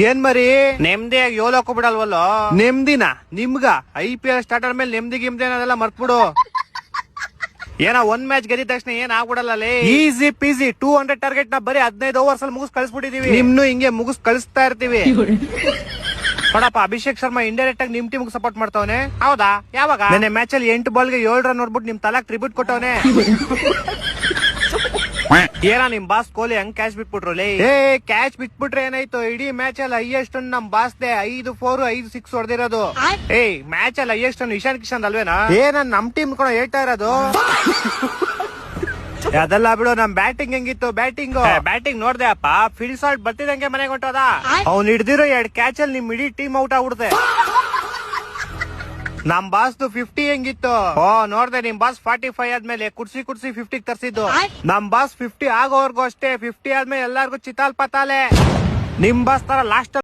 ಏನ್ ಮರಿ ನೆಮ್ಮದಿಯಾಗಿ ಯೋಲ್ ಹಾಕೋಬಿಡಲ್ವಲ್ಲ. ನೆಮ್ಮದಿನ ನಿಮ್ಗ IPL ಸ್ಟಾರ್ಟ್ ಆದ್ಮೇಲೆ ನೆಮ್ಮದಿ ಗಿಮ್ದಿ ಅನ್ನೋದೆಲ್ಲ ಮರ್ತ್ಬಿಡು. ಏನ ಒಂದ್ ಮ್ಯಾಚ್ ಗೆದ್ದ ತಕ್ಷಣ ಏನ್ ಆಗ್ಬಿಡಲ್ಲ. ಈಸಿ ಪೀಸಿ 200 ಟಾರ್ಗೆಟ್ ನ ಬರೀ 15 ಓವರ್ಸ್ ಅಲ್ಲಿ ಮುಗಿಸ್ ಕಳಿಸ್ಬಿಟ್ಟಿದೀವಿ. ನಿಮ್ನು ಹಿಂಗೆ ಮುಗಿಸ್ ಕಳಿಸ್ತಾ ಇರ್ತೀವಿ. ನೋಡಪ್ಪ, ಅಭಿಷೇಕ್ ಶರ್ಮಾ ಇಂಡೈರೆಕ್ಟ್ ಆಗಿ ನಿಮ್ ಟೀಮ್ ಸಪೋರ್ಟ್ ಮಾಡ್ತಾವನೆ. ಹೌದಾ? ಯಾವಾಗ? ನೆನ್ನೆ ಮ್ಯಾಚ್ ಅಲ್ಲಿ 8 ಬಾಲ್ಗೆ 7 ರನ್ ನೋಡ್ಬಿಟ್ಟು ನಿಮ್ ತಲಾಕ್ ಟ್ರಿಬ್ಯೂಟ್ ಕೊಟ್ಟವನೆ. ಏನ ನಿಮ್ ಬಾಸ್ ಕೊಹ್ಲಿ ಹಂಗ್ ಕ್ಯಾಚ್ ಬಿಟ್ಬಿಟ್ರು. ಕ್ಯಾಚ್ ಬಿಟ್ಬಿಟ್ರೆ ಏನಾಯ್ತು, ಇಡೀ ಮ್ಯಾಚ್ ಅಲ್ಲಿ ಹೈಯೆಸ್ಟ್ ನಮ್ ಬಾಸ್ದೆ 5 4 5 6 ಹೊಡೆದಿರೋದು. ಮ್ಯಾಚ್ ಅಲ್ಲಿ ಹೈಯೆಸ್ಟ್ ಇಶಾನ್ ಕಿಶನ್ ಅಲ್ವೇನಾ? ನಮ್ ಟೀಮ್ ಕೂಡ ಹೇಳ್ತಾ ಇರೋದು. ಅದೆಲ್ಲ ಬಿಡು, ನಮ್ ಬ್ಯಾಟಿಂಗ್ ಹೆಂಗಿತ್ತು? ಬ್ಯಾಟಿಂಗ್ ನೋಡ್ದೆ ಅಪ್ಪ, ಫೀಲ್ಡ್ ಶಾಟ್ ಬರ್ತಿದಂಗೆ ಮನೆಗೆ ಹೊಂಟೋದ. ಅವ್ನು ಹಿಡ್ದಿರೋ 2 ಕ್ಯಾಚ್ ಅಲ್ಲಿ ನಿಮ್ ಇಡೀ ಟೀಮ್ ಔಟ್ ಆಗ್ಬಿಡುತ್ತೆ. ನಮ್ ಬಾಸ್ 50 ಹೆಂಗಿತ್ತು? ನೋಡ್ದೆ, ನಿಮ್ ಬಾಸ್ 45 ಆದ್ಮೇಲೆ ಕುಡ್ಸಿ 50 ತರ್ಸಿದ್ದು. ನಮ್ ಬಾಸ್ 50 ಆಗೋವರ್ಗು ಅಷ್ಟೇ. 50 ಆದ್ಮೇಲೆ ಎಲ್ಲಾರ್ಗು ಚಿತಾಲ್ ಪತಾಲೆ. ನಿಮ್ ಬಾಸ್ ತರ ಲಾಸ್ಟ್